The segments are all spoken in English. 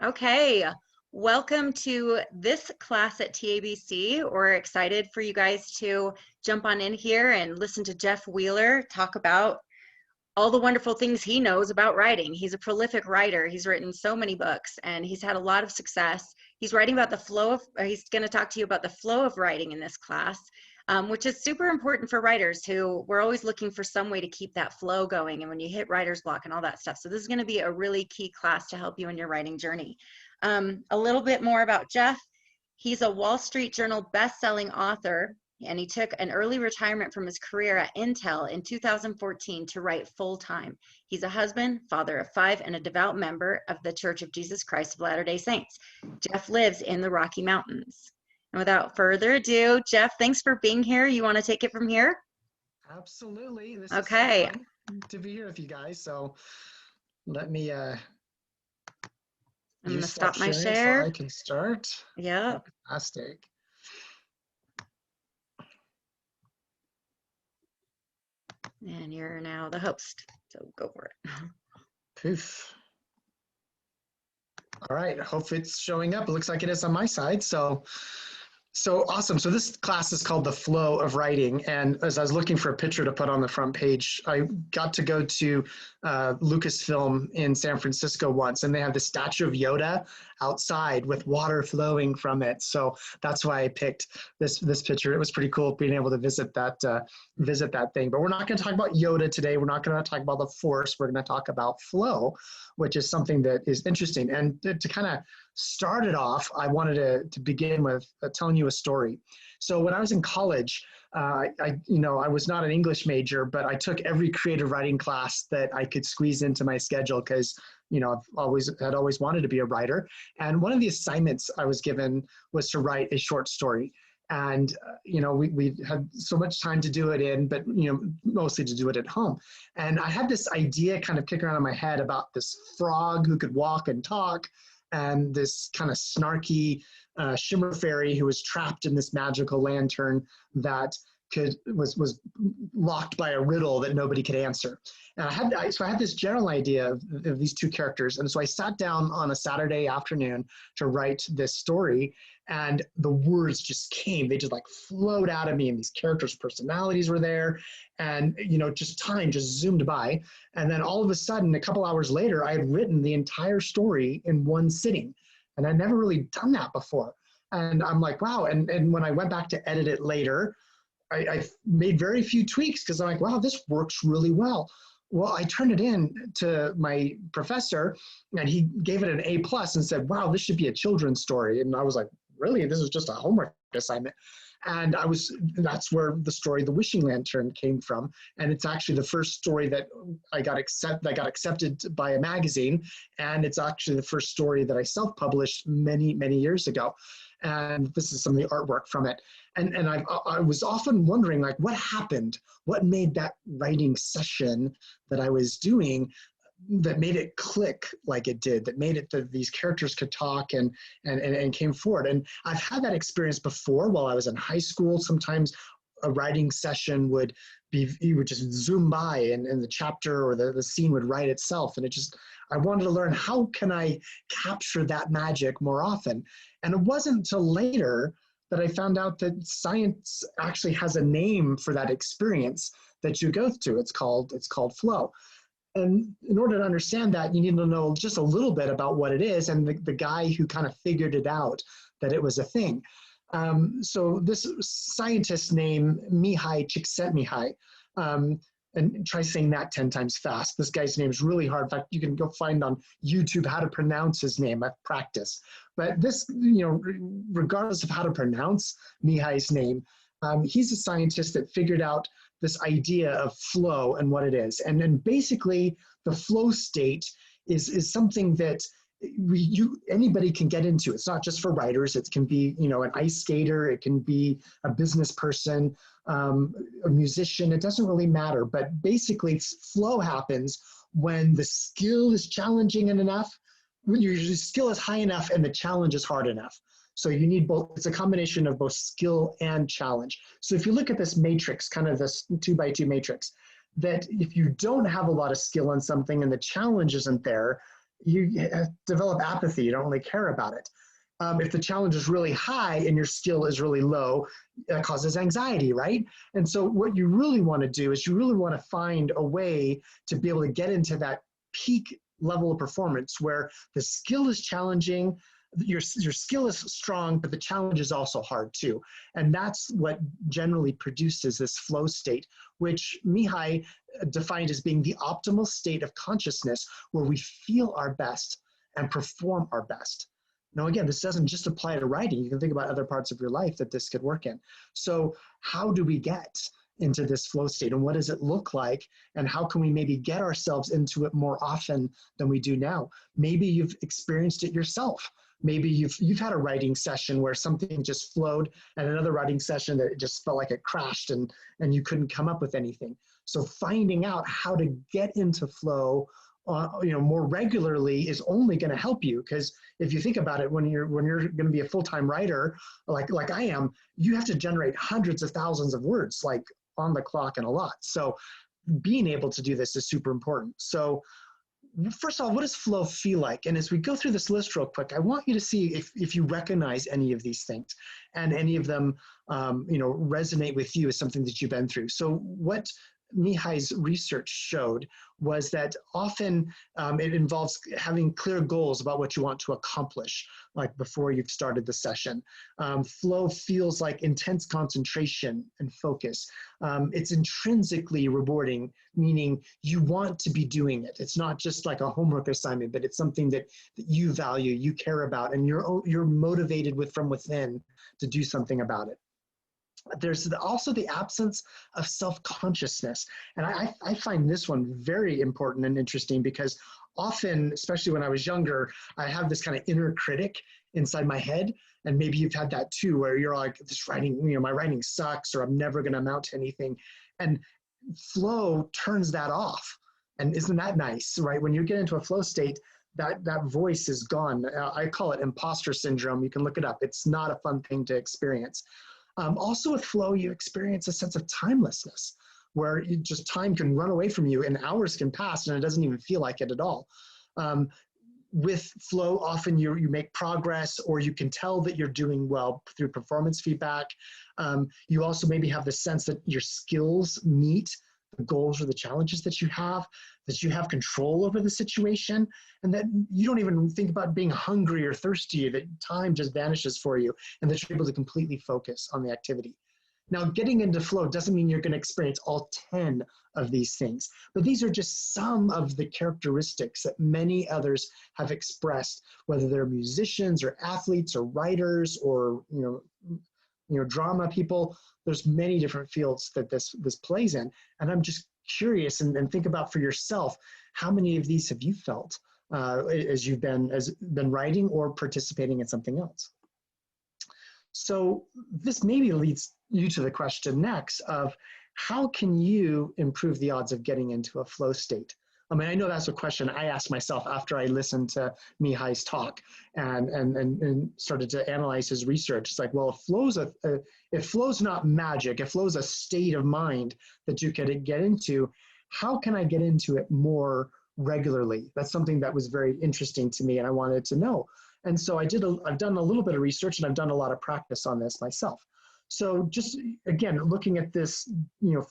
Okay, welcome to this class at TABC. We're excited for you guys to jump on in here and listen to Jeff Wheeler talk about all the wonderful things he knows about writing. He's a prolific writer. He's written so many books and he's had a lot of success. He's writing about the flow of, he's going to talk to you about the flow of writing in this class, which is super important for writers who we're always looking for some way to keep that flow going. And when you hit writer's block and all that stuff. So this is going to be a really key class to help you in your writing journey. A little bit more about Jeff. He's a Wall Street Journal best-selling author, and he took an early retirement from his career at Intel in 2014 to write full-time. He's a husband, father of 5, and a devout member of the Church of Jesus Christ of Latter-day Saints. Jeff lives in the Rocky Mountains. And without further ado, Jeff, thanks for being here. You want to take it from here? Absolutely. This okay. is so fun to be here with you guys. So let me I'm going to stop my so share. I can start. Yeah. Fantastic. And you're now the host, so go for it. Poof. All right, I hope it's showing up. It looks like it is on my side. So awesome. So this class is called The Flow of Writing. And as I was looking for a picture to put on the front page, I got to go to Lucasfilm in San Francisco once, and they have the statue of Yoda outside with water flowing from it. So that's why I picked this picture. It was pretty cool being able to visit that thing. But we're not going to talk about Yoda today. We're not going to talk about the Force. We're going to talk about flow, which is something that is interesting. And to kind of start it off, I wanted to begin with telling you a story. So when I was in college, I was not an English major, but I took every creative writing class that I could squeeze into my schedule because, I've always wanted to be a writer. And one of the assignments I was given was to write a short story. And, we had so much time to do it in, but, mostly to do it at home. And I had this idea kind of kicking around in my head about this frog who could walk and talk, and this kind of snarky shimmer fairy who was trapped in this magical lantern that was locked by a riddle that nobody could answer. And I had this general idea of these two characters. And so I sat down on a Saturday afternoon to write this story, and the words just came. They just like flowed out of me, and these characters' personalities were there, and just time just zoomed by. And then all of a sudden, a couple hours later, I had written the entire story in one sitting, and I'd never really done that before. And I'm like, wow. And when I went back to edit it later, I made very few tweaks because I'm like, wow, this works really well. Well, I turned it in to my professor, and he gave it an A+ and said, wow, this should be a children's story. And I was like, really? This is just a homework assignment. And that's where the story The Wishing Lantern came from. And it's actually the first story that got accepted by a magazine. And it's actually the first story that I self-published many, many years ago. And this is some of the artwork from it. And I was often wondering, like, what happened? What made that writing session that I was doing that made it click like it did, that made it that these characters could talk and came forward. And I've had that experience before while I was in high school. Sometimes a writing session would just zoom by, and the chapter or the scene would write itself. And I wanted to learn, how can I capture that magic more often? And it wasn't until later that I found out that science actually has a name for that experience that you go through. It's called flow. And in order to understand that, you need to know just a little bit about what it is, and the guy who kind of figured it out, that it was a thing. So this scientist named Mihai Csikszentmihalyi, and try saying that 10 times fast. This guy's name is really hard. In fact, you can go find on YouTube how to pronounce his name. I've practiced. But this, regardless of how to pronounce Mihai's name, he's a scientist that figured out this idea of flow and what it is. And then basically the flow state is something that anybody can get into. It's not just for writers. It can be, an ice skater. It can be a business person, a musician. It doesn't really matter. But basically flow happens when the skill is challenging enough, when your skill is high enough and the challenge is hard enough. So you need both. It's a combination of both skill and challenge. So if you look at this matrix, kind of this 2x2 matrix, that if you don't have a lot of skill in something and the challenge isn't there, you develop apathy. You don't really care about it. If the challenge is really high and your skill is really low, that causes anxiety, right? And so what you really want to do is you really want to find a way to be able to get into that peak level of performance where the skill is challenging, your skill is strong, but the challenge is also hard too. And that's what generally produces this flow state, which Mihai defined as being the optimal state of consciousness where we feel our best and perform our best. Now, again, this doesn't just apply to writing. You can think about other parts of your life that this could work in. So how do we get into this flow state, and what does it look like, and how can we maybe get ourselves into it more often than we do now? Maybe you've experienced it yourself. Maybe you've had a writing session where something just flowed, and another writing session that it just felt like it crashed and you couldn't come up with anything. So finding out how to get into flow more regularly is only going to help you, because if you think about it, when you're going to be a full-time writer like I am, you have to generate hundreds of thousands of words like on the clock and a lot. So being able to do this is super important. So first of all, what does flow feel like? And as we go through this list real quick, I want you to see if you recognize any of these things and any of them resonate with you as something that you've been through. So what Mihai's research showed was that often it involves having clear goals about what you want to accomplish, like before you've started the session. Flow feels like intense concentration and focus. It's intrinsically rewarding, meaning you want to be doing it. It's not just like a homework assignment, but it's something that you value, you care about, and you're motivated from within to do something about it. There's also the absence of self-consciousness. And I find this one very important and interesting because often, especially when I was younger, I have this kind of inner critic inside my head. And maybe you've had that too, where you're like, this writing, my writing sucks, or I'm never going to amount to anything. And flow turns that off. And isn't that nice, right? When you get into a flow state, that voice is gone. I call it imposter syndrome. You can look it up. It's not a fun thing to experience. Also with flow, you experience a sense of timelessness where time can run away from you and hours can pass and it doesn't even feel like it at all. With flow, often you make progress, or you can tell that you're doing well through performance feedback. You also maybe have the sense that your skills meet the goals or the challenges that you have control over the situation, and that you don't even think about being hungry or thirsty, that time just vanishes for you, and that you're able to completely focus on the activity. Now, getting into flow doesn't mean you're going to experience all 10 of these things, but these are just some of the characteristics that many others have expressed, whether they're musicians or athletes or writers or drama people. There's many different fields that this plays in, and I'm just curious and think about for yourself, how many of these have you felt as you've been writing or participating in something else? So this maybe leads you to the question next of how can you improve the odds of getting into a flow state? I mean, I know that's a question I asked myself after I listened to Mihai's talk and started to analyze his research. It's like, well, if flow's not magic, if flow's a state of mind that you can get into, how can I get into it more regularly? That's something that was very interesting to me and I wanted to know. And so I've done a little bit of research and I've done a lot of practice on this myself. So just, again, looking at this,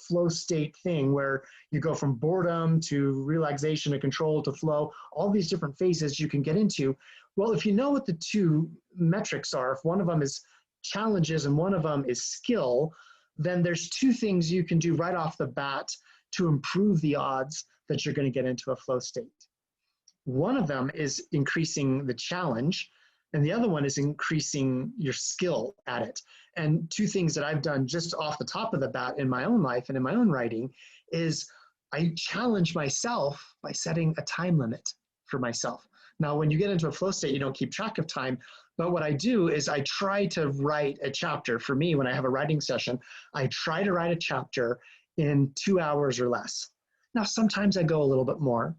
flow state thing where you go from boredom to relaxation to control to flow, all these different phases you can get into. Well, if you know what the two metrics are, if one of them is challenges and one of them is skill, then there's two things you can do right off the bat to improve the odds that you're going to get into a flow state. One of them is increasing the challenge, and the other one is increasing your skill at it. And two things that I've done just off the top of the bat in my own life and in my own writing is I challenge myself by setting a time limit for myself. Now, when you get into a flow state, you don't keep track of time, but what I do is I try to write a chapter. For me, when I have a writing session, I try to write a chapter in 2 hours or less. Now, sometimes I go a little bit more.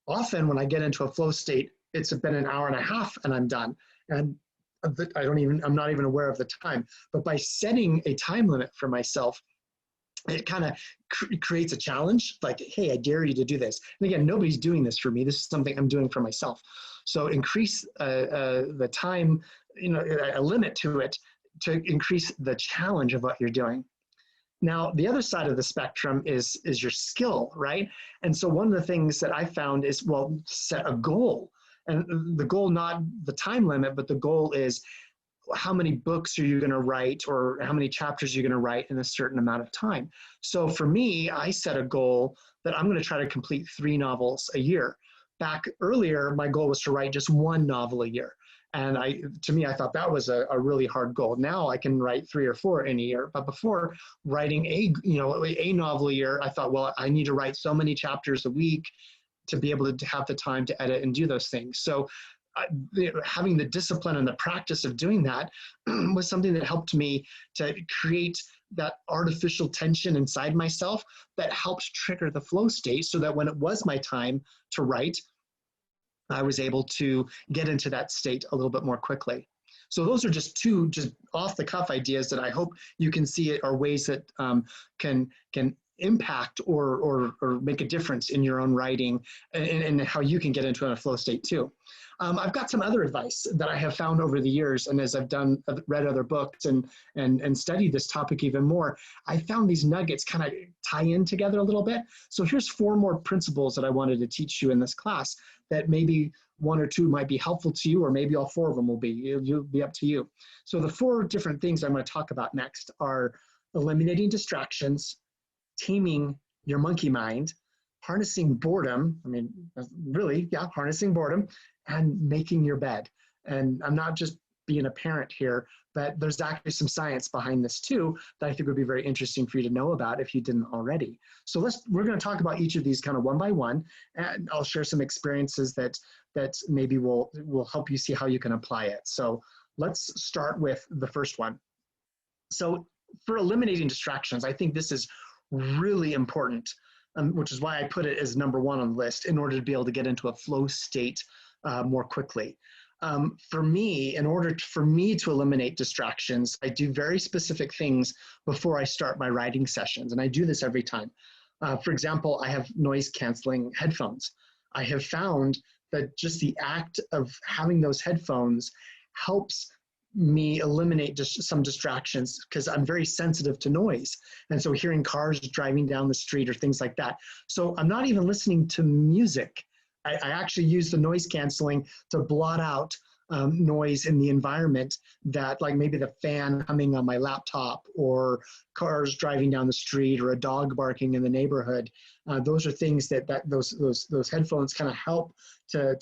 Often when I get into a flow state, it's been an hour and a half and I'm done. And I'm not even aware of the time. But by setting a time limit for myself, it kind of creates a challenge, like, hey, I dare you to do this. And again, nobody's doing this for me. This is something I'm doing for myself. So increase the time, a limit to it, to increase the challenge of what you're doing. Now, the other side of the spectrum is your skill, right? And so one of the things that I found is, well, set a goal. And the goal, not the time limit, but the goal is, how many books are you going to write, or how many chapters are you going to write in a certain amount of time? So for me, I set a goal that I'm going to try to complete 3 novels a year. Back earlier, my goal was to write just 1 novel a year. And to me, I thought that was a really hard goal. Now I can write 3 or 4 in a year. But before, writing a novel a year, I thought, well, I need to write so many chapters a week to be able to have the time to edit and do those things. So having the discipline and the practice of doing that was something that helped me to create that artificial tension inside myself that helped trigger the flow state, so that when it was my time to write, I was able to get into that state a little bit more quickly. So those are just 2 just off the cuff ideas that I hope you can see are ways that can impact or make a difference in your own writing, and how you can get into a flow state too. I've got some other advice that I have found over the years, and as I've read other books and studied this topic even more, I found these nuggets kind of tie in together a little bit. So here's 4 more principles that I wanted to teach you in this class, that maybe 1 or 2 might be helpful to you, or maybe all 4 of them will be. It'll be up to you. So the 4 different things I'm going to talk about next are eliminating distractions, taming your monkey mind, harnessing boredom. I mean, really, yeah, harnessing boredom, and making your bed. And I'm not just being a parent here, but there's actually some science behind this too that I think would be very interesting for you to know about if you didn't already. So we're going to talk about each of these kind of one by one, and I'll share some experiences that maybe will help you see how you can apply it. So let's start with the first one. So for eliminating distractions, I think this is really important, which is why I put it as number 1 on the list, in order to be able to get into a flow state more quickly. For me, in order for me to eliminate distractions, I do very specific things before I start my writing sessions, and I do this every time. For example, I have noise canceling headphones. I have found that just the act of having those headphones helps me eliminate just some distractions, because I'm very sensitive to noise. And so hearing cars driving down the street or things like that. So I'm not even listening to music. I actually use the noise canceling to blot out noise in the environment, that like maybe the fan humming on my laptop, or cars driving down the street, or a dog barking in the neighborhood. Those are things that those headphones kind of help to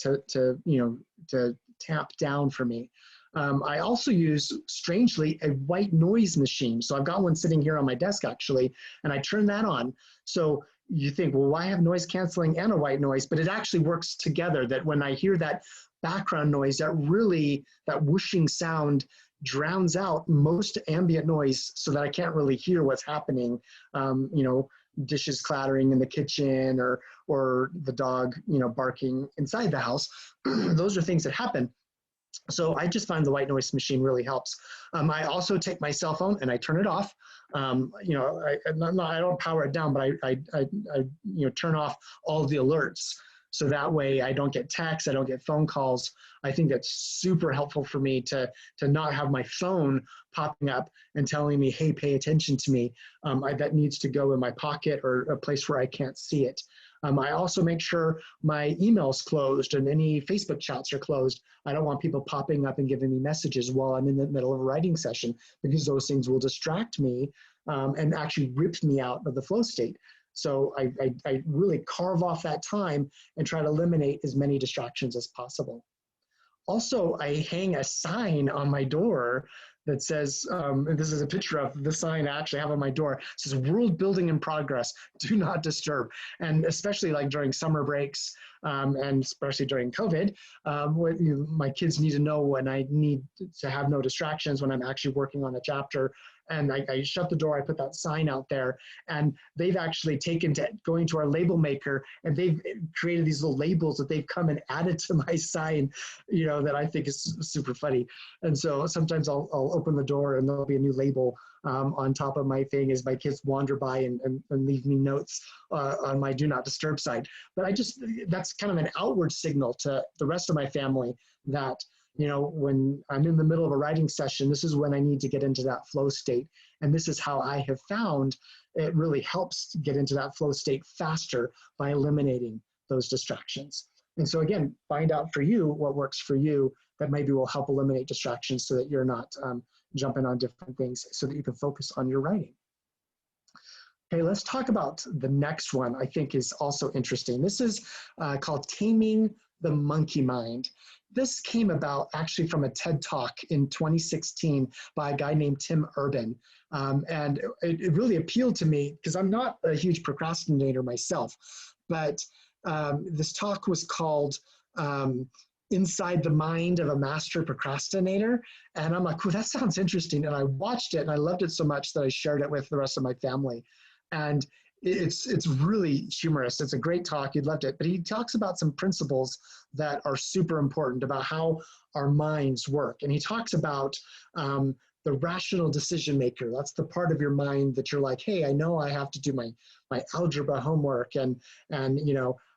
tamp down for me. I also use, strangely, a white noise machine. So I've got one sitting here on my desk, actually, and I turn that on. So you think, well, why have noise canceling and a white noise? But it actually works together, that when I hear that background noise, that whooshing sound drowns out most ambient noise, so that I can't really hear what's happening. Dishes clattering in the kitchen, or the dog, barking inside the house. Those are things that happen. So I just find the white noise machine really helps. I also take my cell phone and I turn it off. I don't power it down, but I turn off all of the alerts. So that way I don't get texts, I don't get phone calls. I think that's super helpful for me to not have my phone popping up and telling me, hey, pay attention to me. That needs to go in my pocket, or a place where I can't see it. I also make sure my email's closed and any Facebook chats are closed. I don't want people popping up and giving me messages while I'm in the middle of a writing session, because those things will distract me and actually rip me out of the flow state. So I really carve off that time and try to eliminate as many distractions as possible. Also, I hang a sign on my door that says, and this is a picture of the sign I actually have on my door. It says, "World building in progress, do not disturb." And especially like during summer breaks, and especially during COVID, my kids need to know when I need to have no distractions, when I'm actually working on a chapter. And I shut the door, I put that sign out there, and they've actually taken to going to our label maker, and they've created these little labels that they've come and added to my sign, that I think is super funny. And so sometimes I'll open the door and there'll be a new label on top of my thing as my kids wander by and leave me notes on my do not disturb side. But that's kind of an outward signal to the rest of my family that, when I'm in the middle of a writing session, this is when I need to get into that flow state. And this is how I have found it really helps get into that flow state faster by eliminating those distractions. And so again, find out for you what works for you that maybe will help eliminate distractions so that you're not jumping on different things so that you can focus on your writing. Okay, let's talk about the next one I think is also interesting. This is called Taming the Monkey Mind. This came about actually from a TED Talk in 2016 by a guy named Tim Urban. And it really appealed to me because I'm not a huge procrastinator myself, but this talk was called Inside the Mind of a Master Procrastinator. And I'm like, well, that sounds interesting. And I watched it and I loved it so much that I shared it with the rest of my family. And it's really humorous. It's a great talk. You'd loved it. But he talks about some principles that are super important about how our minds work. And he talks about the rational decision maker. That's the part of your mind that you're like, hey, I know I have to do my algebra homework and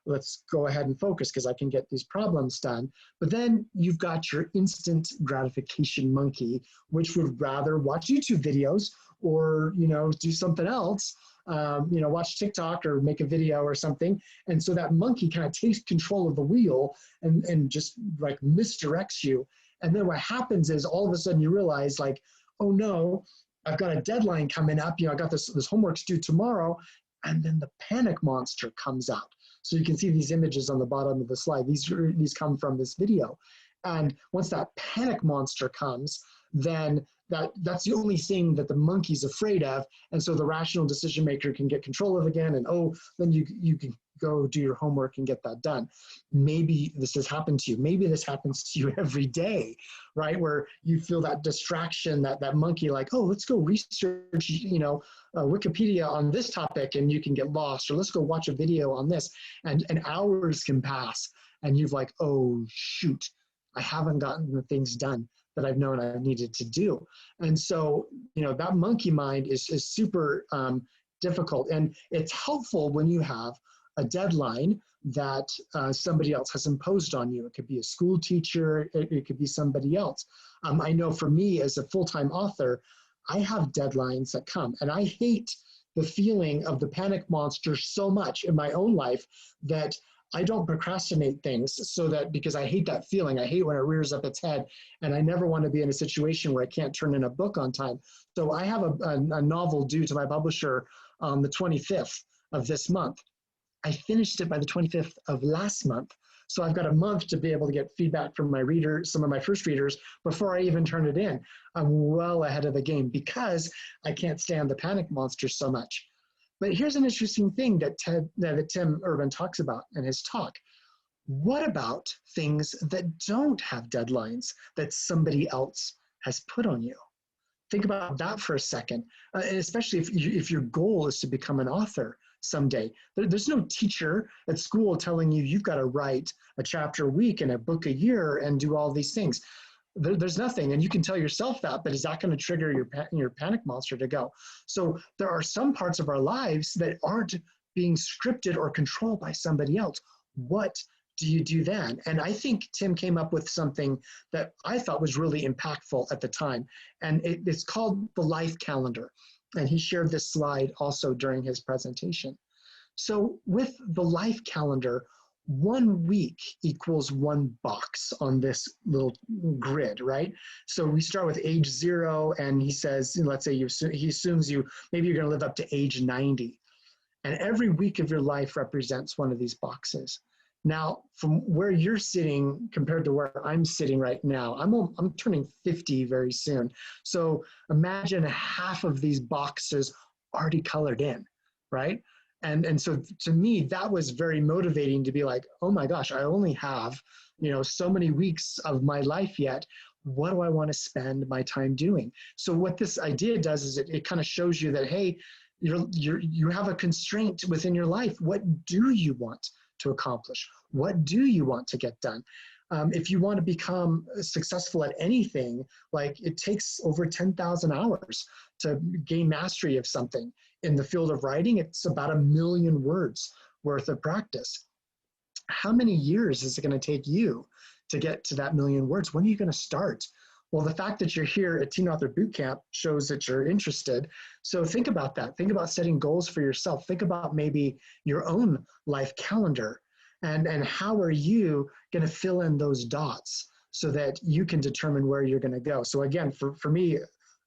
let's go ahead and focus because I can get these problems done. But then you've got your instant gratification monkey, which would rather watch YouTube videos or, do something else, watch TikTok or make a video or something. And so that monkey kind of takes control of the wheel and just like misdirects you. And then what happens is all of a sudden you realize like, oh no, I've got a deadline coming up. I got this homework's due tomorrow. And then the panic monster comes out. So you can see these images on the bottom of the slide. These come from this video. And once that panic monster comes, then that's the only thing that the monkey's afraid of. And so the rational decision maker can get control of again. And then you can go do your homework and get that done. Maybe this has happened to you. Maybe this happens to you every day, right? Where you feel that distraction, that monkey like, oh, let's go research, Wikipedia on this topic and you can get lost, or let's go watch a video on this. And hours can pass and you've like, oh, shoot, I haven't gotten the things done that I've known I needed to do. And so, that monkey mind is super difficult. And it's helpful when you have a deadline that somebody else has imposed on you. It could be a school teacher, it could be somebody else. I know for me as a full-time author, I have deadlines that come, and I hate the feeling of the panic monster so much in my own life that I don't procrastinate things because I hate that feeling. I hate when it rears up its head, and I never want to be in a situation where I can't turn in a book on time. So I have a novel due to my publisher on the 25th of this month. I finished it by the 25th of last month. So I've got a month to be able to get feedback from my readers, some of my first readers, before I even turn it in. I'm well ahead of the game because I can't stand the panic monster so much. But here's an interesting thing that Tim Urban talks about in his talk. What about things that don't have deadlines that somebody else has put on you? Think about that for a second, and especially if your goal is to become an author someday. There's no teacher at school telling you you've got to write a chapter a week and a book a year and do all these things. There's nothing, and you can tell yourself that, but is that going to trigger your panic monster to go? So there are some parts of our lives that aren't being scripted or controlled by somebody else. What do you do then? And I think Tim came up with something that I thought was really impactful at the time, and it's called the life calendar. And he shared this slide also during his presentation. So with the life calendar, 1 week equals 1 box on this little grid, right? So we start with age 0, and he says, let's say he assumes maybe you're gonna live up to age 90. And every week of your life represents one of these boxes. Now, from where you're sitting compared to where I'm sitting right now, I'm turning 50 very soon. So imagine half of these boxes already colored in, right? And so to me, that was very motivating to be like, oh my gosh, I only have, so many weeks of my life yet. What do I want to spend my time doing? So what this idea does is it kind of shows you that, hey, you have a constraint within your life. What do you want to accomplish? What do you want to get done? If you want to become successful at anything, like it takes over 10,000 hours to gain mastery of something. In the field of writing, it's about 1,000,000 words worth of practice. How many years is it going to take you to get to that 1,000,000 words? When are you going to start? Well, the fact that you're here at Teen Author Bootcamp shows that you're interested. So think about that. Think about setting goals for yourself. Think about maybe your own life calendar, and how are you going to fill in those dots so that you can determine where you're going to go. So again, for me,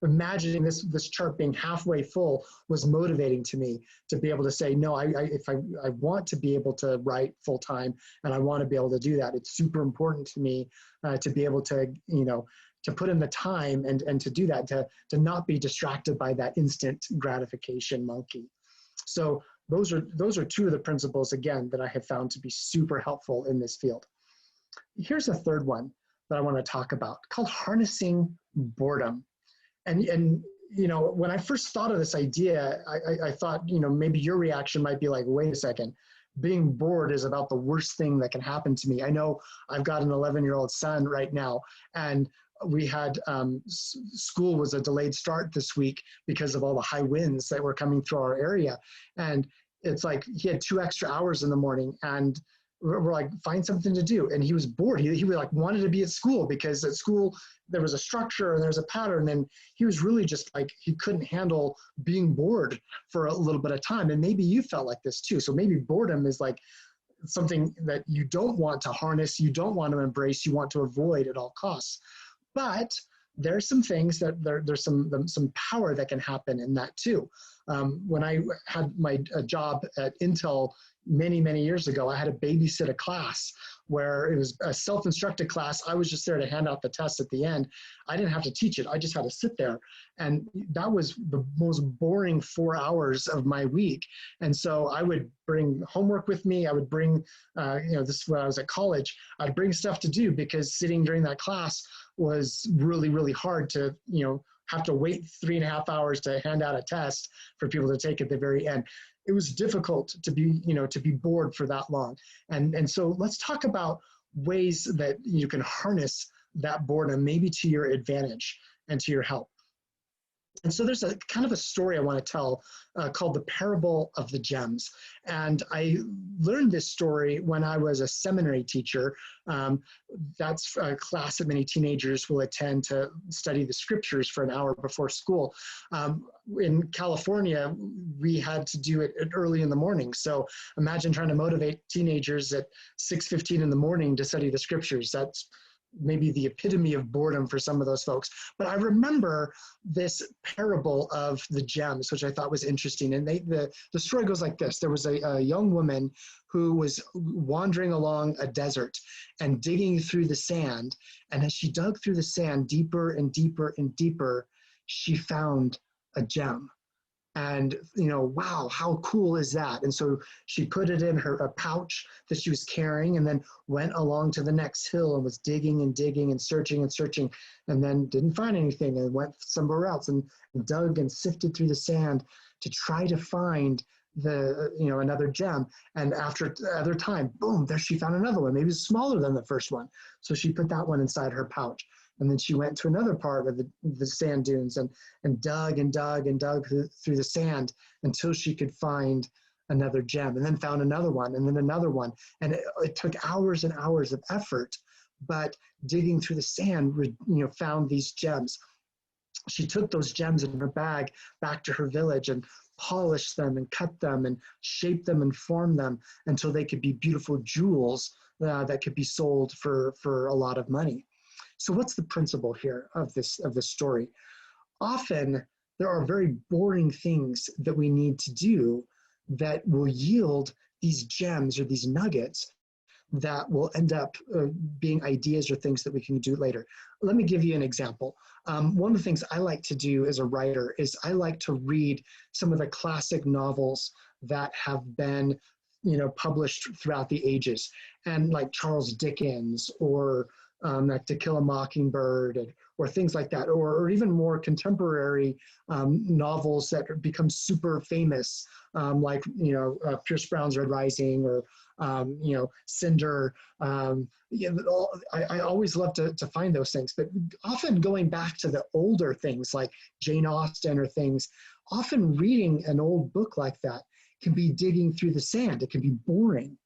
imagining this chart being halfway full was motivating to me to be able to say, no, if I want to be able to write full time and I want to be able to do that, it's super important to me to be able to, to put in the time and to do that, to not be distracted by that instant gratification monkey. So those are two of the principles, again, that I have found to be super helpful in this field. Here's a third one that I want to talk about, called harnessing boredom. And when I first thought of this idea, I thought, maybe your reaction might be like, wait a second, being bored is about the worst thing that can happen to me. I know I've got an 11-year-old son right now, and we had school was a delayed start this week because of all the high winds that were coming through our area. And it's like he had 2 extra hours in the morning, and we're like, find something to do. And he was bored. He like wanted to be at school, because at school there was a structure and there's a pattern, and he was really just like, he couldn't handle being bored for a little bit of time. And maybe you felt like this too. So maybe boredom is like something that you don't want to harness, you don't want to embrace, you want to avoid at all costs. But there's some things that there's some power that can happen in that too. When I had my job at Intel many years ago, I had to babysit a class where it was a self-instructed class. I was just there to hand out the tests at the end. I didn't have to teach it. I just had to sit there. And that was the most boring 4 hours of my week. And so I would bring homework with me. I would bring, this is when I was at college, I'd bring stuff to do, because sitting during that class was really hard to, have to wait 3.5 hours to hand out a test for people to take at the very end. It was difficult to be bored for that long. And so let's talk about ways that you can harness that boredom, maybe to your advantage and to your help. And so there's a kind of a story I want to tell called The Parable of the Gems. And I learned this story when I was a seminary teacher. That's a class that many teenagers will attend to study the scriptures for an hour before school. In California, we had to do it early in the morning. So imagine trying to motivate teenagers at 6:15 in the morning to study the scriptures. That's maybe the epitome of boredom for some of those folks. But I remember this parable of the gems, which I thought was interesting. And the story goes like this. There was a young woman who was wandering along a desert and digging through the sand. And as she dug through the sand deeper and deeper and deeper, she found a gem. And, wow, how cool is that? And so she put it in a pouch that she was carrying, and then went along to the next hill and was digging and digging and searching, and then didn't find anything, and went somewhere else and dug and sifted through the sand to try to find another gem. And after other time, boom, there she found another one. Maybe it's smaller than the first one. So she put that one inside her pouch. And then she went to another part of the sand dunes and dug and dug and dug through the sand until she could find another gem, and then found another one, and then another one. And it took hours and hours of effort, but digging through the sand, found these gems. She took those gems in her bag back to her village and polished them and cut them and shaped them and formed them until they could be beautiful jewels that could be sold for a lot of money. So what's the principle here of this story? Often there are very boring things that we need to do that will yield these gems or these nuggets that will end up being ideas or things that we can do later. Let me give you an example. One of the things I like to do as a writer is I like to read some of the classic novels that have been published throughout the ages, and like Charles Dickens or like To Kill a Mockingbird, or things like that, or even more contemporary novels that become super famous, like, Pierce Brown's Red Rising, or, Cinder. I always love to find those things, but often going back to the older things like Jane Austen or things, often reading an old book like that can be digging through the sand. It can be boring.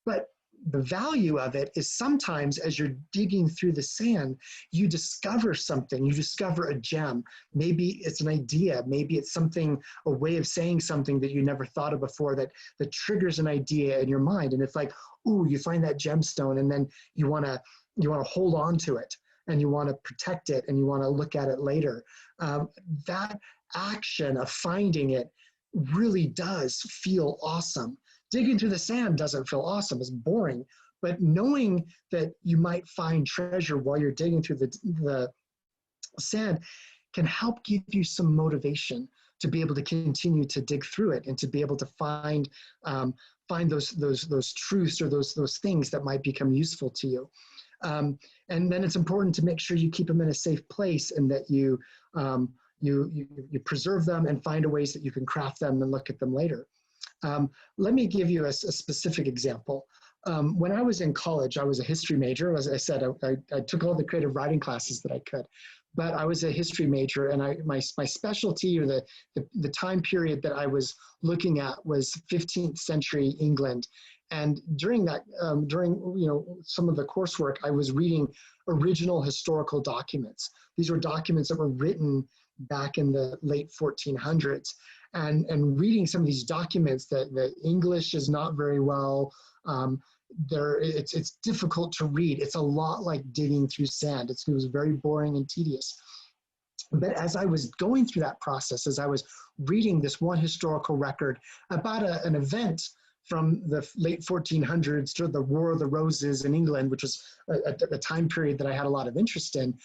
But the value of it is sometimes as you're digging through the sand, you discover something, you discover a gem. Maybe it's an idea, maybe it's something, a way of saying something that you never thought of before that triggers an idea in your mind. And it's like, ooh, you find that gemstone, and then you wanna hold on to it, and you wanna protect it, and you wanna look at it later. That action of finding it really does feel awesome. Digging through the sand doesn't feel awesome, it's boring, but knowing that you might find treasure while you're digging through the sand can help give you some motivation to be able to continue to dig through it and to be able to find those truths or those things that might become useful to you. And then it's important to make sure you keep them in a safe place, and that you preserve them and find ways that you can craft them and look at them later. Let me give you a specific example. When I was in college, I was a history major. As I said, I took all the creative writing classes that I could, but I was a history major, and my specialty, or the time period that I was looking at, was 15th century England. And during that, some of the coursework, I was reading original historical documents. These were documents that were written back in the late 1400s. And reading some of these documents, the English is not very well. It's difficult to read. It's a lot like digging through sand. It was very boring and tedious. But as I was going through that process, as I was reading this one historical record about an event from the late 1400s to the War of the Roses in England, which was a time period that I had a lot of interest in,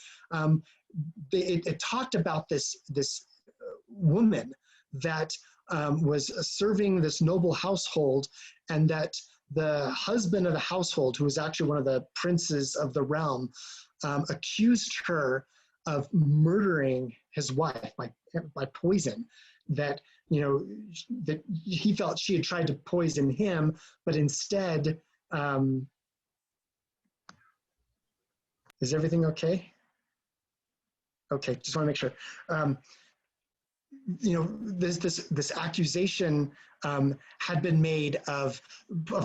it talked about this woman that was serving this noble household, and that the husband of the household, who was actually one of the princes of the realm, accused her of murdering his wife by poison. That that he felt she had tried to poison him, but instead, is everything okay? Okay, just want to make sure. This accusation had been made of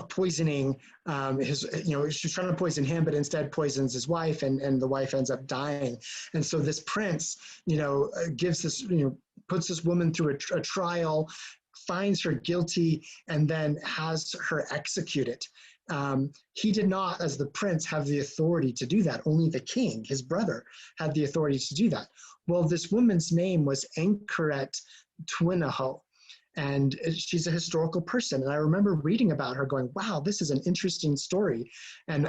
poisoning she was trying to poison him, but instead poisons his wife, and the wife ends up dying. And so this prince, gives this, puts this woman through a trial, finds her guilty, and then has her executed. He did not, as the prince, have the authority to do that. Only the king, his brother, had the authority to do that. Well, this woman's name was Encheret Twinaho, and she's a historical person. And I remember reading about her going, wow, this is an interesting story. And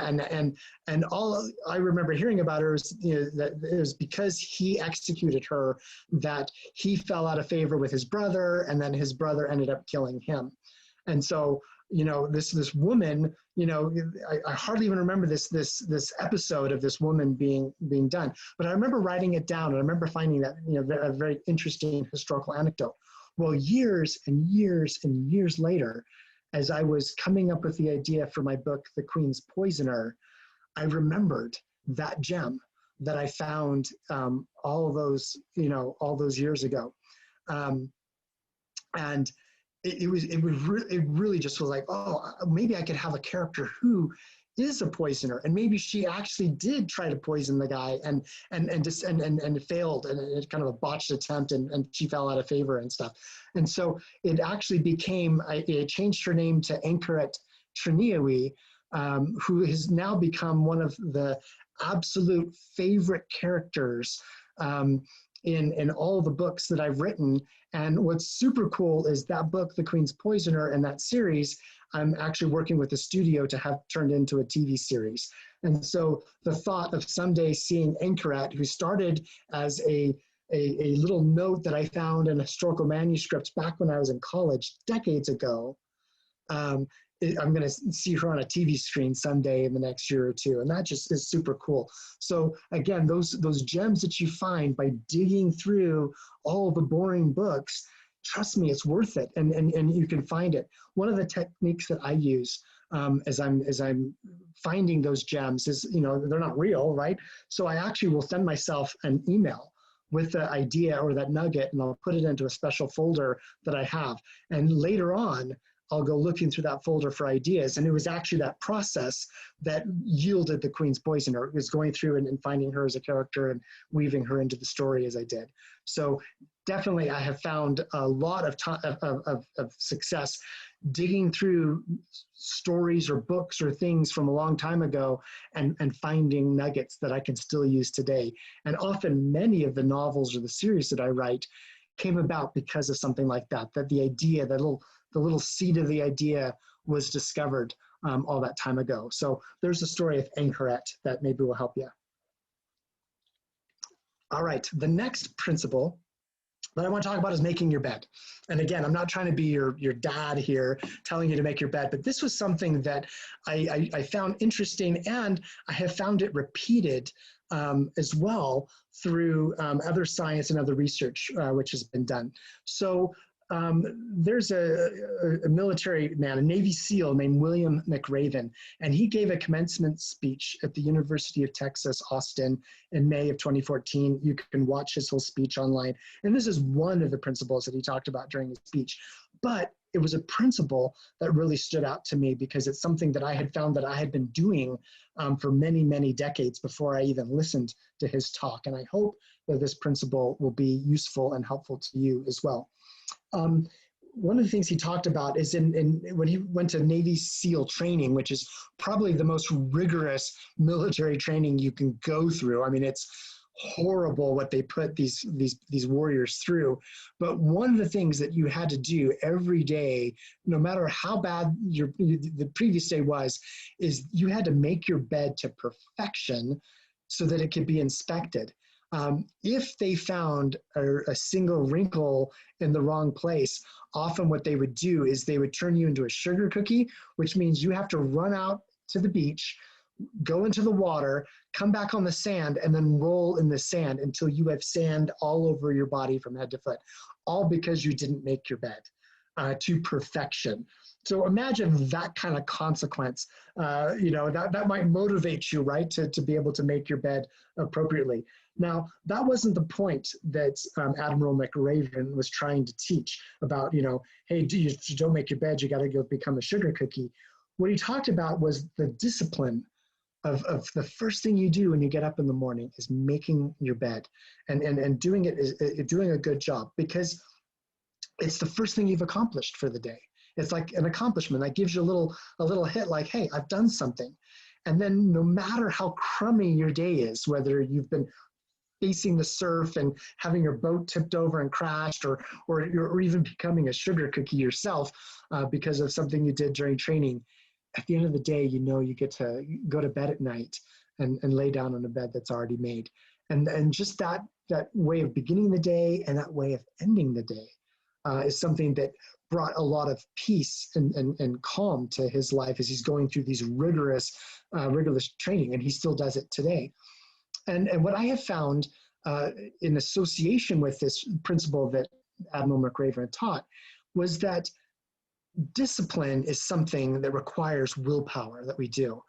all I remember hearing about her is, that it was because he executed her that he fell out of favor with his brother, and then his brother ended up killing him. And so, this woman, I hardly even remember this episode of this woman being done, but I remember writing it down, and I remember finding that, a very interesting historical anecdote. Well, years and years and years later, as I was coming up with the idea for my book, The Queen's Poisoner, I remembered that gem that I found all those years ago. And it really just was like, oh, maybe I could have a character who is a poisoner, and maybe she actually did try to poison the guy and it failed, and it kind of a botched attempt, and she fell out of favor and stuff. And so it actually became, I changed her name to Encheret Triniawi, who has now become one of the absolute favorite characters in all the books that I've written. And what's super cool is that book, The Queen's Poisoner, and that series, I'm actually working with the studio to have turned into a TV series. And so the thought of someday seeing Encheret, who started as a little note that I found in historical manuscripts back when I was in college decades ago, I'm going to see her on a TV screen someday in the next year or two. And that just is super cool. So again, those gems that you find by digging through all the boring books, trust me, it's worth it. And you can find it. One of the techniques that I use as I'm finding those gems is, they're not real, right? So I actually will send myself an email with the idea or that nugget, and I'll put it into a special folder that I have. And later on, I'll go looking through that folder for ideas. And it was actually that process that yielded the Queen's Poison, or it was going through and finding her as a character and weaving her into the story as I did. So definitely I have found a lot of success digging through stories or books or things from a long time ago and finding nuggets that I can still use today. And often many of the novels or the series that I write came about because of something like that, that the idea, the little seed of the idea was discovered all that time ago. So there's a story of Anchoret that maybe will help you. All right, the next principle that I want to talk about is making your bed. And again, I'm not trying to be your dad here telling you to make your bed, but this was something that I found interesting, and I have found it repeated as well through other science and other research which has been done. So there's a military man, a Navy SEAL named William McRaven, and he gave a commencement speech at the University of Texas, Austin in May of 2014. You can watch his whole speech online. And this is one of the principles that he talked about during his speech. But it was a principle that really stood out to me because it's something that I had found that I had been doing for many, many decades before I even listened to his talk. And I hope that this principle will be useful and helpful to you as well. One of the things he talked about is when he went to Navy SEAL training, which is probably the most rigorous military training you can go through. I mean, it's horrible what they put these warriors through. But one of the things that you had to do every day, no matter how bad the previous day was, is you had to make your bed to perfection so that it could be inspected. If they found a single wrinkle in the wrong place, often what they would do is they would turn you into a sugar cookie, which means you have to run out to the beach, go into the water, come back on the sand, and then roll in the sand until you have sand all over your body from head to foot, all because you didn't make your bed to perfection. So imagine that kind of consequence. That might motivate you, right, to be able to make your bed appropriately. Now, that wasn't the point that Admiral McRaven was trying to teach about, hey, you don't make your bed, you got to go become a sugar cookie. What he talked about was the discipline of the first thing you do when you get up in the morning is making your bed and doing it is doing a good job, because it's the first thing you've accomplished for the day. It's like an accomplishment that gives you a little hit, like, hey, I've done something. And then no matter how crummy your day is, whether you've been facing the surf and having your boat tipped over and crashed, or even becoming a sugar cookie yourself because of something you did during training, at the end of the day, you get to go to bed at night and lay down on a bed that's already made. And just that way of beginning the day and that way of ending the day is something that brought a lot of peace and calm to his life as he's going through these rigorous training, and he still does it today. And what I have found in association with this principle that Admiral McRaven had taught was that discipline is something that requires willpower that we do.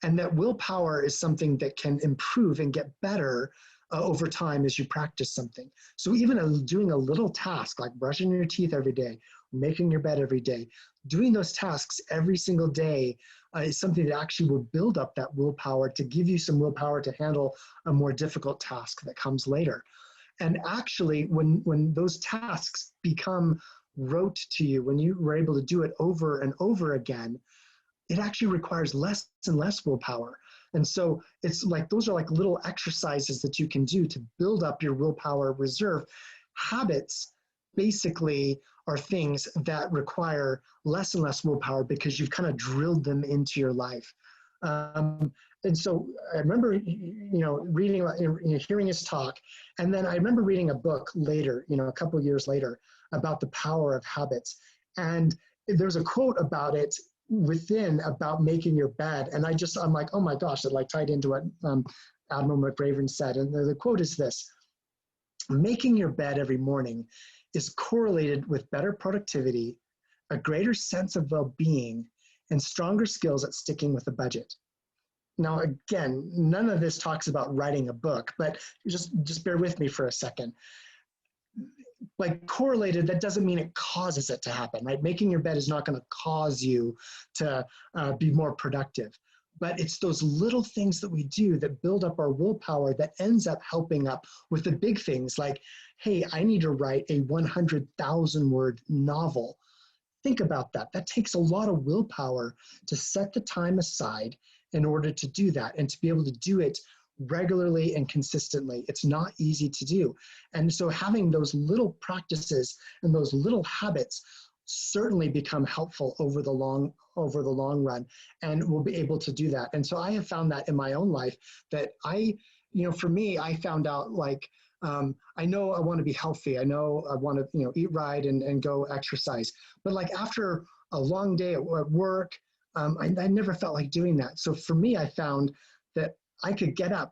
And that willpower is something that can improve and get better over time as you practice something. So even doing a little task like brushing your teeth every day, making your bed every day, doing those tasks every single day is something that actually will build up that willpower to give you some willpower to handle a more difficult task that comes later. And actually, when those tasks become rote to you, when you were able to do it over and over again, it actually requires less and less willpower. And so it's like, those are like little exercises that you can do to build up your willpower reserve. Habits basically are things that require less and less willpower because you've kind of drilled them into your life. And so I remember, reading, hearing his talk, and then I remember reading a book later, a couple of years later, about the power of habits. And there's a quote about it within about making your bed. And I'm like, oh my gosh, it like tied into what Admiral McRaven said. And the quote is this: making your bed every morning is correlated with better productivity, a greater sense of well-being, and stronger skills at sticking with a budget. Now, again, none of this talks about writing a book, but just bear with me for a second. Like correlated, that doesn't mean it causes it to happen, right? Making your bed is not going to cause you to be more productive. But it's those little things that we do that build up our willpower that ends up helping up with the big things like, hey, I need to write a 100,000 word novel. Think about that. That takes a lot of willpower to set the time aside in order to do that and to be able to do it regularly and consistently. It's not easy to do. And so having those little practices and those little habits certainly become helpful over the long run, and we'll be able to do that. And so I have found that in my own life that for me, I found out like, I know I want to be healthy. I know I want to, eat right and go exercise. But like after a long day at work, I never felt like doing that. So for me, I found that I could get up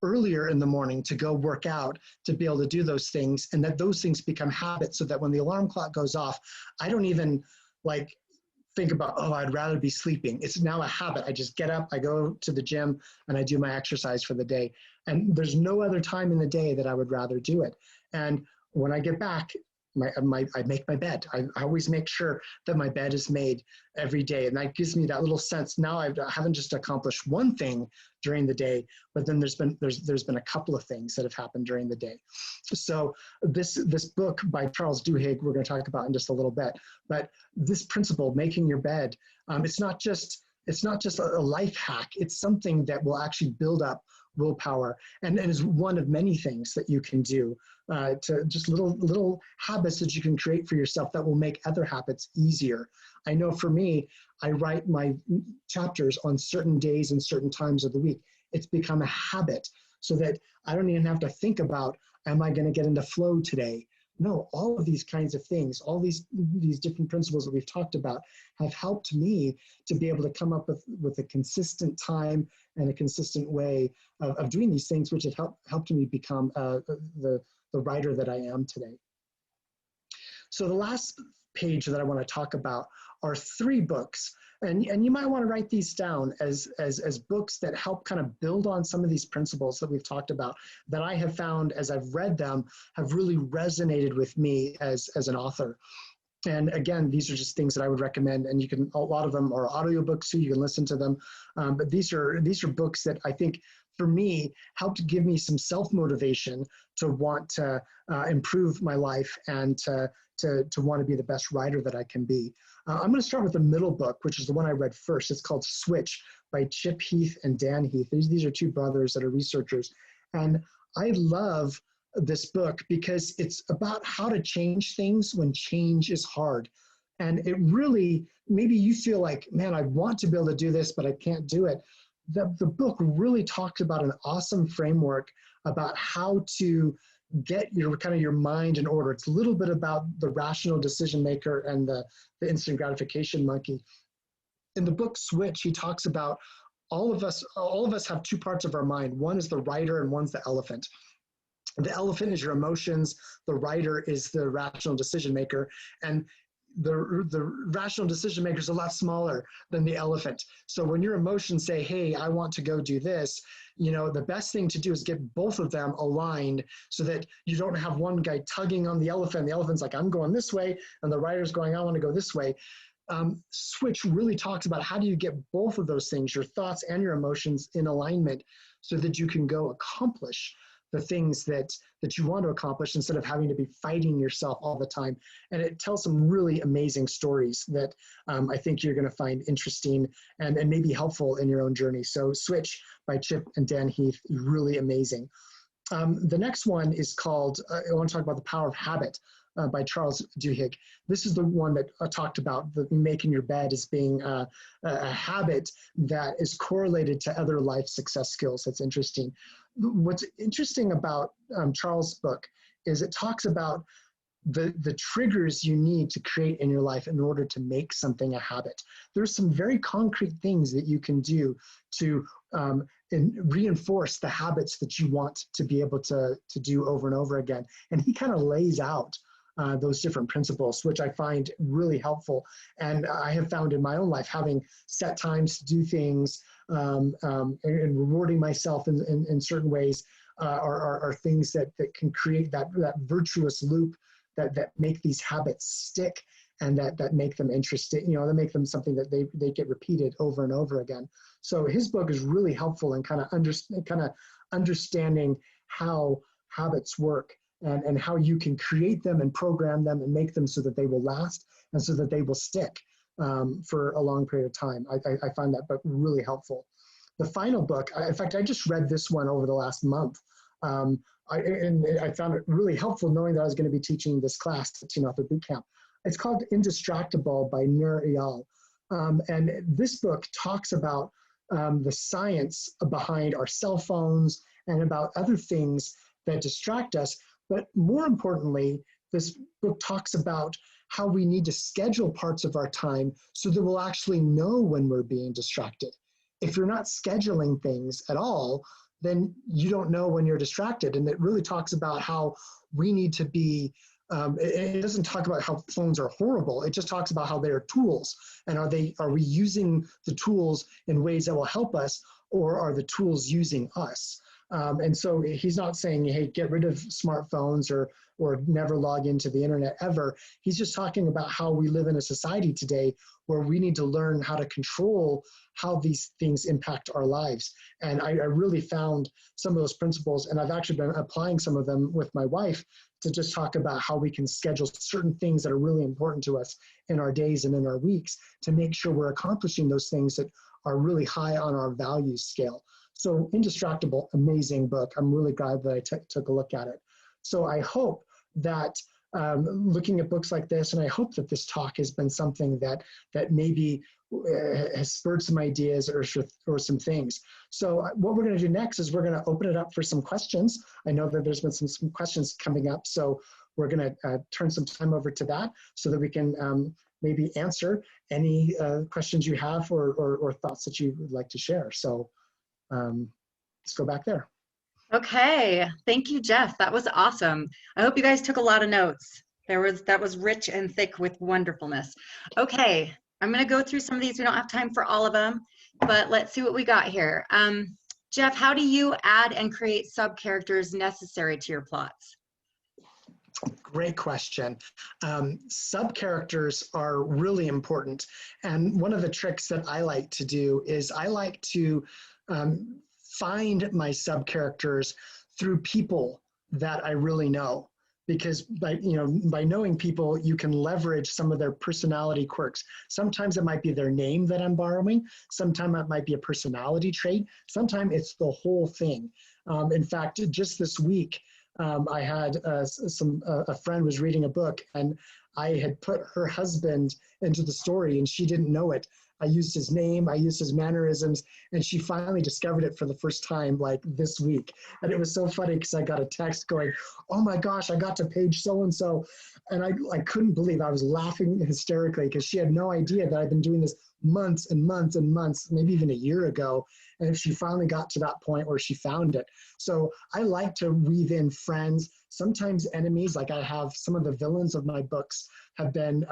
earlier in the morning to go work out, to be able to do those things, and that those things become habits so that when the alarm clock goes off, I don't even like think about, oh, I'd rather be sleeping. It's now a habit. I just get up, I go to the gym, and I do my exercise for the day. And there's no other time in the day that I would rather do it. And when I get back, I make my bed. I always make sure that my bed is made every day. And that gives me that little sense. Now I haven't just accomplished one thing during the day, but then there's been a couple of things that have happened during the day. So this book by Charles Duhigg, we're going to talk about in just a little bit, but this principle, making your bed, it's not just a life hack. It's something that will actually build up willpower and is one of many things that you can do to just little habits that you can create for yourself that will make other habits easier. I know for me, I write my chapters on certain days and certain times of the week. It's become a habit so that I don't even have to think about, am I going to get into flow today? No, all of these kinds of things, all these different principles that we've talked about have helped me to be able to come up with a consistent time and a consistent way of doing these things, which have helped me become the writer that I am today. So the last page that I want to talk about are 3 books. And you might want to write these down as books that help kind of build on some of these principles that we've talked about, that I have found as I've read them have really resonated with me as an author. And again, these are just things that I would recommend, and a lot of them are audiobooks, so you can listen to them. But these are books that I think for me helped give me some self-motivation to want to improve my life and to want to be the best writer that I can be. I'm going to start with the middle book, which is the one I read first. It's called Switch by Chip Heath and Dan Heath. These are 2 brothers that are researchers. And I love this book because it's about how to change things when change is hard. And it really, maybe you feel like, man, I want to be able to do this, but I can't do it. The book really talks about an awesome framework about how to get your mind in order. It's a little bit about the rational decision maker and the instant gratification monkey. In the book Switch, he talks about all of us have 2 parts of our mind. One is the writer and one's the elephant. The elephant is your emotions. The writer is the rational decision maker. And the rational decision maker is a lot smaller than the elephant. So when your emotions say, hey, I want to go do this, the best thing to do is get both of them aligned so that you don't have one guy tugging on the elephant. The elephant's like, I'm going this way, and the writer's going, I want to go this way. Switch really talks about how do you get both of those things, your thoughts and your emotions, in alignment so that you can go accomplish the things that you want to accomplish instead of having to be fighting yourself all the time. And it tells some really amazing stories that I think you're going to find interesting and maybe helpful in your own journey. So Switch by Chip and Dan Heath, really amazing. The next one is called, I want to talk about The Power of Habit by Charles Duhigg. This is the one that I talked about, the making your bed as being a habit that is correlated to other life success skills. That's interesting. What's interesting about Charles' book is it talks about the triggers you need to create in your life in order to make something a habit. There's some very concrete things that you can do to reinforce the habits that you want to be able to do over and over again. And he kind of lays out those different principles, which I find really helpful. And I have found in my own life, having set times to do things and rewarding myself in certain ways are things that can create that virtuous loop that make these habits stick and that make them interesting, you know, that make them something that they get repeated over and over again. So his book is really helpful in kind of understanding how habits work and how you can create them and program them and make them so that they will last and so that they will stick for a long period of time. I find that book really helpful. The final book, in fact, I just read this one over the last month. And I found it really helpful knowing that I was going to be teaching this class at Teen Author Bootcamp. It's called Indistractable by youre. And this book talks about the science behind our cell phones and about other things that distract us. But more importantly, this book talks about how we need to schedule parts of our time so that we'll actually know when we're being distracted. If you're not scheduling things at all, then you don't know when you're distracted. And it really talks about how we need to be, it doesn't talk about how phones are horrible. It just talks about how they are tools. And are we using the tools in ways that will help us, or are the tools using us? And so he's not saying, hey, get rid of smartphones or never log into the internet ever. He's just talking about how we live in a society today where we need to learn how to control how these things impact our lives. And I really found some of those principles, and I've actually been applying some of them with my wife to just talk about how we can schedule certain things that are really important to us in our days and in our weeks to make sure we're accomplishing those things that are really high on our values scale. So Indistractable, amazing book. I'm really glad that I took a look at it. So I hope that looking at books like this, and I hope that this talk has been something that maybe has spurred some ideas or some things. So what we're going to do next is we're going to open it up for some questions. I know that there's been some questions coming up, so we're going to turn some time over to that so that we can maybe answer any questions you have or thoughts that you would like to share. So let's go back there. Okay, thank you, Jeff. That was awesome. I hope you guys took a lot of notes. That was rich and thick with wonderfulness. Okay, I'm going to go through some of these. We don't have time for all of them, but let's see what we got here. Jeff, how do you add and create sub-characters necessary to your plots? Great question. Sub-characters are really important. And one of the tricks that I like to do is I like to find my sub-characters through people that I really know. Because by knowing people, you can leverage some of their personality quirks. Sometimes it might be their name that I'm borrowing. Sometimes it might be a personality trait. Sometimes it's the whole thing. In fact, just this week, I had a friend was reading a book, and I had put her husband into the story, and she didn't know it. I used his name, I used his mannerisms, and she finally discovered it for the first time like this week. And it was so funny because I got a text going, oh my gosh, I got to page so-and-so. And I couldn't believe, I was laughing hysterically because she had no idea that I've been doing this months and months and months, maybe even a year ago. And she finally got to that point where she found it. So I like to weave in friends, sometimes enemies. Like I have some of the villains of my books have been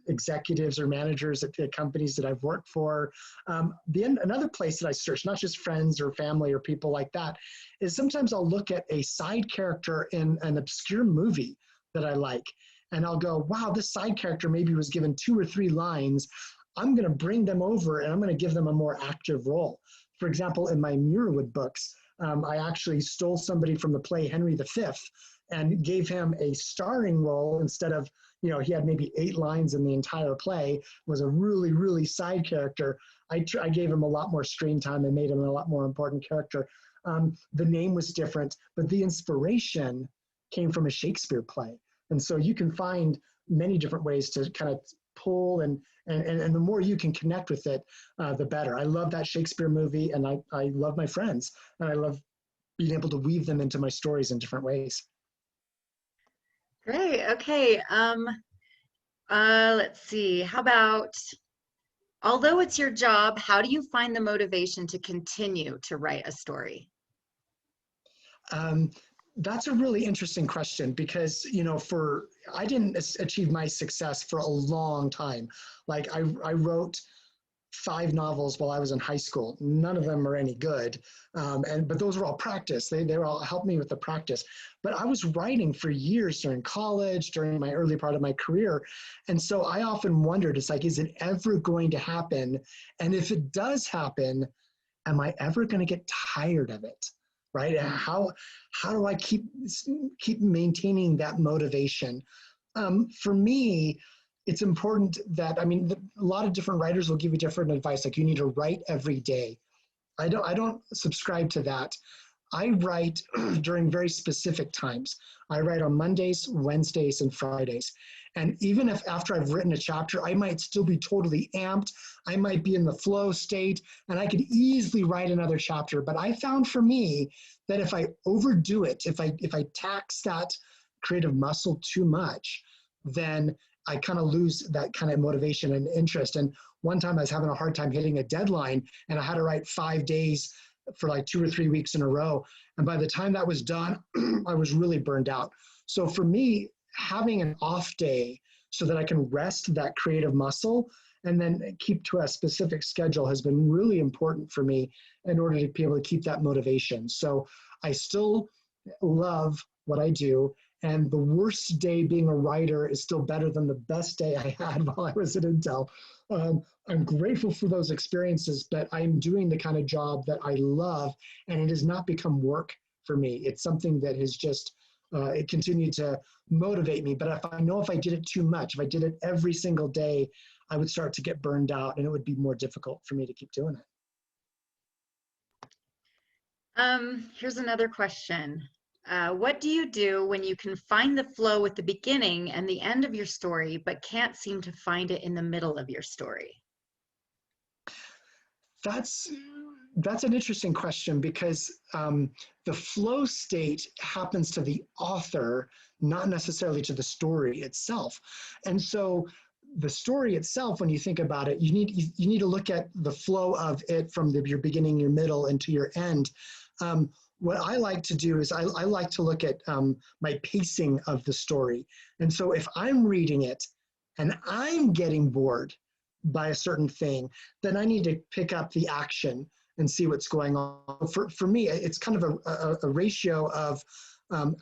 executives or managers at the companies that I've worked for. Another place that I search, not just friends or family or people like that, is sometimes I'll look at a side character in an obscure movie that I like, and I'll go, wow, this side character maybe was given 2 or 3 lines. I'm going to bring them over and I'm going to give them a more active role. For example, in my Muirwood books, I actually stole somebody from the play Henry V and gave him a starring role instead of, he had maybe 8 lines in the entire play, was a really, really side character. I gave him a lot more screen time and made him a lot more important character. The name was different, but the inspiration came from a Shakespeare play. And so you can find many different ways to kind of pull, and the more you can connect with it, the better. I love that Shakespeare movie, and I love my friends, and I love being able to weave them into my stories in different ways. Great. Okay. Let's see. How about, although it's your job, how do you find the motivation to continue to write a story? Um, that's a really interesting question because, I didn't achieve my success for a long time. Like I wrote 5 novels while I was in high school. None of them are any good. But those were all practice. They were all helped me with the practice. But I was writing for years during college, during my early part of my career. And so I often wondered, it's like, is it ever going to happen? And if it does happen, am I ever going to get tired of it? Right? And how do I keep maintaining that motivation? For me, it's important that, a lot of different writers will give you different advice. Like, you need to write every day. I don't subscribe to that. I write during very specific times. I write on Mondays, Wednesdays, and Fridays. And even if after I've written a chapter, I might still be totally amped. I might be in the flow state, and I could easily write another chapter. But I found for me that if I overdo it, if I tax that creative muscle too much, then I kind of lose that kind of motivation and interest. And one time I was having a hard time hitting a deadline, and I had to write 5 days for like 2 or 3 weeks in a row. And by the time that was done, I was really burned out. So for me, having an off day so that I can rest that creative muscle and then keep to a specific schedule has been really important for me in order to be able to keep that motivation. So I still love what I do. And the worst day being a writer is still better than the best day I had while I was at Intel. I'm grateful for those experiences, but I'm doing the kind of job that I love, and it has not become work for me. It's something that has just it continued to motivate me. But if I did it too much, if I did it every single day, I would start to get burned out, and it would be more difficult for me to keep doing it. Here's another question. What do you do when you can find the flow at the beginning and the end of your story, but can't seem to find it in the middle of your story? That's an interesting question because the flow state happens to the author, not necessarily to the story itself. And so the story itself, when you think about it, you need to look at the flow of it from your beginning, your middle, and to your end. What I like to do is I like to look at my pacing of the story. And so if I'm reading it and I'm getting bored by a certain thing, then I need to pick up the action and see what's going on. For me, it's kind of a ratio of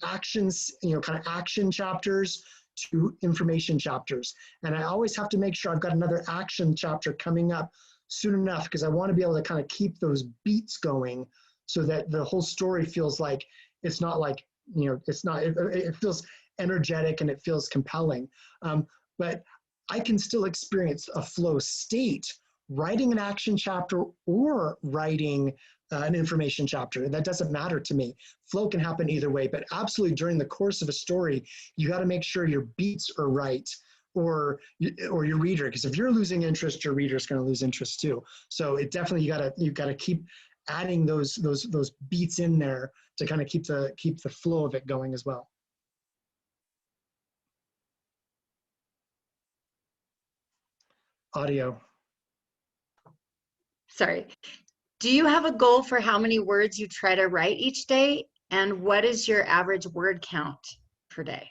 actions, kind of action chapters to information chapters. And I always have to make sure I've got another action chapter coming up soon enough, because I want to be able to kind of keep those beats going so that the whole story feels like it's not like, it feels energetic and it feels compelling. But I can still experience a flow state writing an action chapter or writing an information chapter. That doesn't matter to me. Flow can happen either way, but absolutely during the course of a story, you got to make sure your beats are right, or your reader, because if you're losing interest, your reader's going to lose interest too. So it definitely, you got to keep adding those beats in there to kind of keep the flow of it going as well. Audio. Sorry. Do you have a goal for how many words you try to write each day? And what is your average word count per day?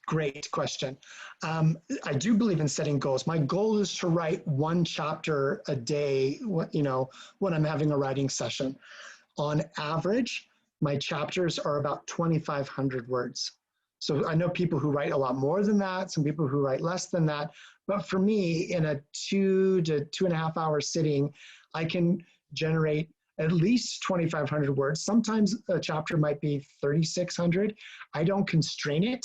Great question. I do believe in setting goals. My goal is to write 1 chapter a day, when I'm having a writing session. On average, my chapters are about 2,500 words. So I know people who write a lot more than that, some people who write less than that. But for me, in a 2 to 2.5 hour sitting, I can generate at least 2,500 words. Sometimes a chapter might be 3,600. I don't constrain it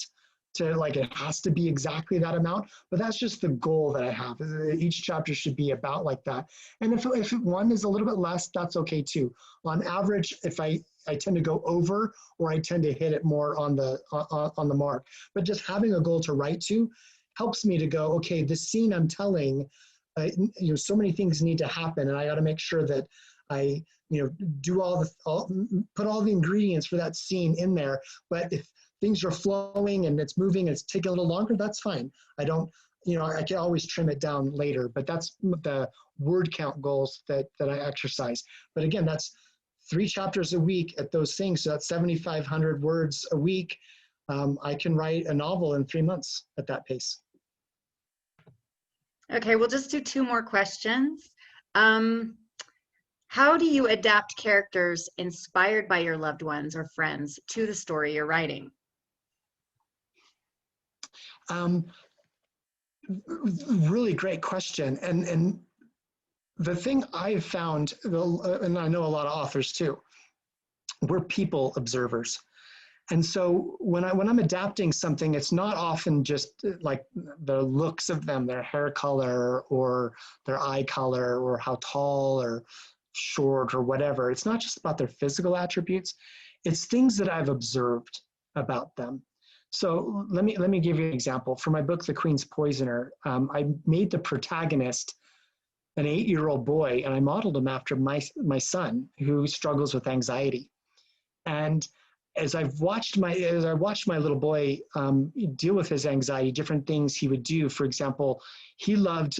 to like it has to be exactly that amount, but that's just the goal that I have. Each chapter should be about like that. And if one is a little bit less, that's okay too. On average, if I tend to go over, or I tend to hit it more on the mark. But just having a goal to write to helps me to go, okay, this scene I'm telling, so many things need to happen, and I got to make sure that I do put all the ingredients for that scene in there. But if things are flowing and it's moving and it's taking a little longer, that's fine. I don't, I can always trim it down later, but that's the word count goals that I exercise. But again, that's 3 chapters a week at those things. So that's 7,500 words a week. I can write a novel in 3 months at that pace. Okay, we'll just do 2 more questions. How do you adapt characters inspired by your loved ones or friends to the story you're writing? Really great question. And the thing I've found, and I know a lot of authors too, we're people observers. And so when I'm adapting something, it's not often just like the looks of them, their hair color or their eye color or how tall or short or whatever. It's not just about their physical attributes. It's things that I've observed about them. So let me give you an example. For my book, The Queen's Poisoner, I made the protagonist an 8-year-old boy, and I modeled him after my son, who struggles with anxiety. And as I watched my little boy deal with his anxiety, different things he would do. For example, he loved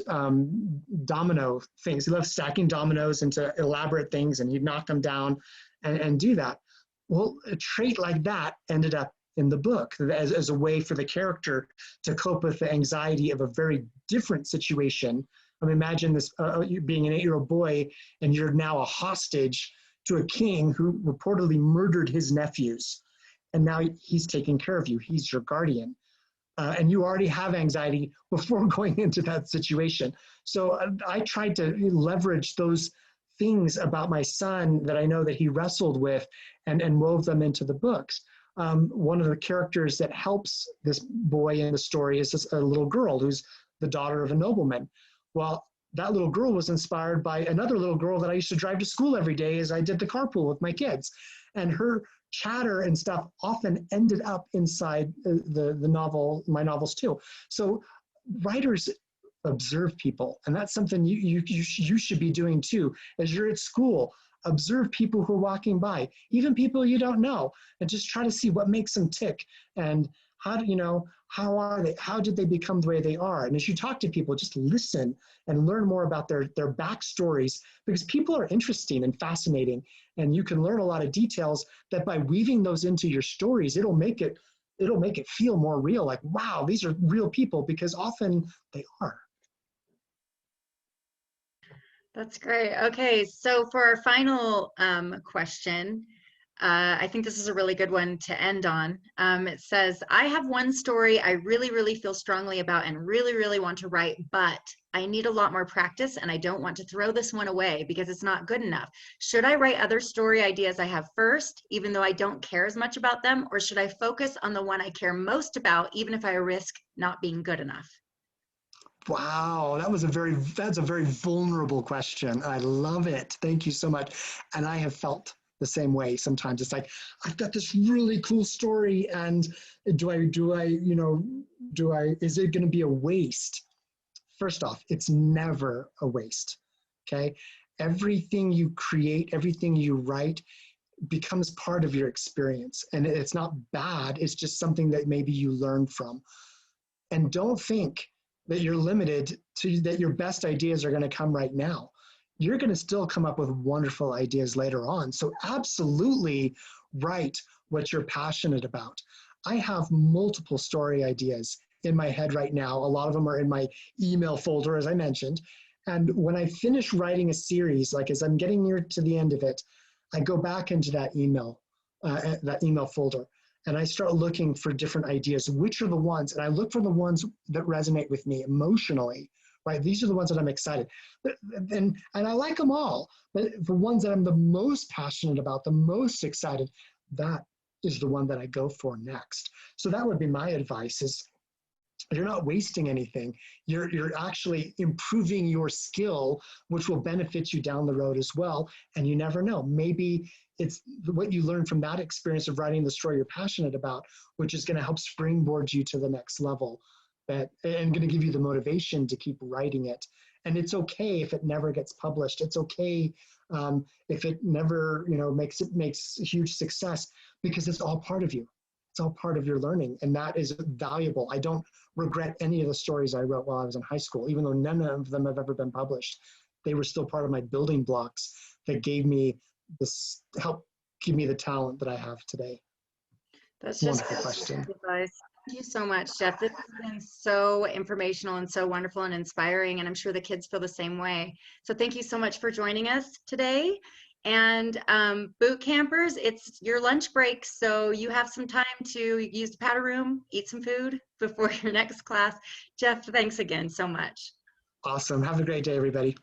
domino things. He loved stacking dominoes into elaborate things, and he'd knock them down and do that. Well, a trait like that ended up in the book as a way for the character to cope with the anxiety of a very different situation. I mean, imagine this, you being an 8-year-old boy, and you're now a hostage to a king who reportedly murdered his nephews. And now he's taking care of you. He's your guardian. And you already have anxiety before going into that situation. So I tried to leverage those things about my son that I know that he wrestled with and wove them into the books. One of the characters that helps this boy in the story is a little girl who's the daughter of a nobleman. Well, that little girl was inspired by another little girl that I used to drive to school every day as I did the carpool with my kids. And her chatter and stuff often ended up inside my novels too. So writers observe people, and that's something you should be doing too. As you're at school, observe people who are walking by, even people you don't know, and just try to see what makes them tick and how are they? How did they become the way they are? And as you talk to people, just listen and learn more about their backstories, because people are interesting and fascinating, and you can learn a lot of details that by weaving those into your stories, it'll make it feel more real. Like, wow, these are real people, because often they are. That's great. Okay, so for our final question, I think this is a really good one to end on. It says, I have one story I really, really feel strongly about and really, really want to write, but I need a lot more practice and I don't want to throw this one away because it's not good enough. Should I write other story ideas I have first, even though I don't care as much about them, or should I focus on the one I care most about, even if I risk not being good enough? Wow, that's a very vulnerable question. I love it. Thank you so much. And I have felt the same way sometimes. It's like, I've got this really cool story, and is it going to be a waste? First off, it's never a waste, okay? Everything you create, everything you write becomes part of your experience. And it's not bad, it's just something that maybe you learn from. And don't think that you're limited to that your best ideas are going to come right now. You're going to still come up with wonderful ideas later on. So absolutely write what you're passionate about. I have multiple story ideas in my head right now. A lot of them are in my email folder, as I mentioned. And when I finish writing a series, like as I'm getting near to the end of it, I go back into that email folder, and I start looking for different ideas. Which are the ones, and I look for the ones that resonate with me emotionally, right? These are the ones that I'm excited. And I like them all, but the ones that I'm the most passionate about, the most excited, that is the one that I go for next. So that would be my advice, is you're not wasting anything. You're actually improving your skill, which will benefit you down the road as well. And you never know, maybe it's what you learn from that experience of writing the story you're passionate about, which is going to help springboard you to the next level, and going to give you the motivation to keep writing it. And it's okay if it never gets published. It's okay if it never makes huge success, because it's all part of you. It's all part of your learning, and that is valuable. I don't regret any of the stories I wrote while I was in high school, even though none of them have ever been published. They were still part of my building blocks that gave me this, help give me the talent that I have today. That's just Wonderful question. advice. Thank you so much, Jeff. This has been so informational and so wonderful and inspiring, and I'm sure the kids feel the same way. So thank you so much for joining us today. And boot campers, it's your lunch break, so you have some time to use the powder room, eat some food before your next class. Jeff, thanks again so much. Awesome. Have a great day, everybody.